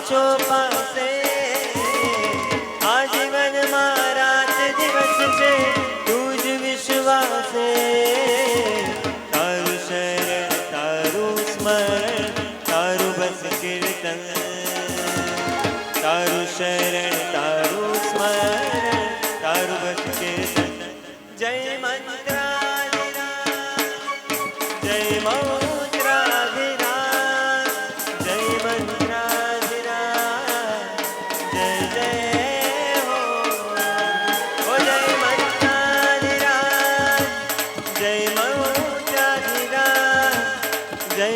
છો પાસે આજીવનમાં રાત દિવસ છે તું જ વિશ્વાસે તારું શરણ તારું સ્મરણ તારું બસ કીર્તન તારું શરણ તારું સ્મરણ તારું બસ કીર્તન જય મંત્રાધિરાજ જય મૌત્રાધિરાજ જય મંત્રાધિરાજ જય જય હો જય મંત્રાધિરાજ જય મૌત્રાધિરાજ જય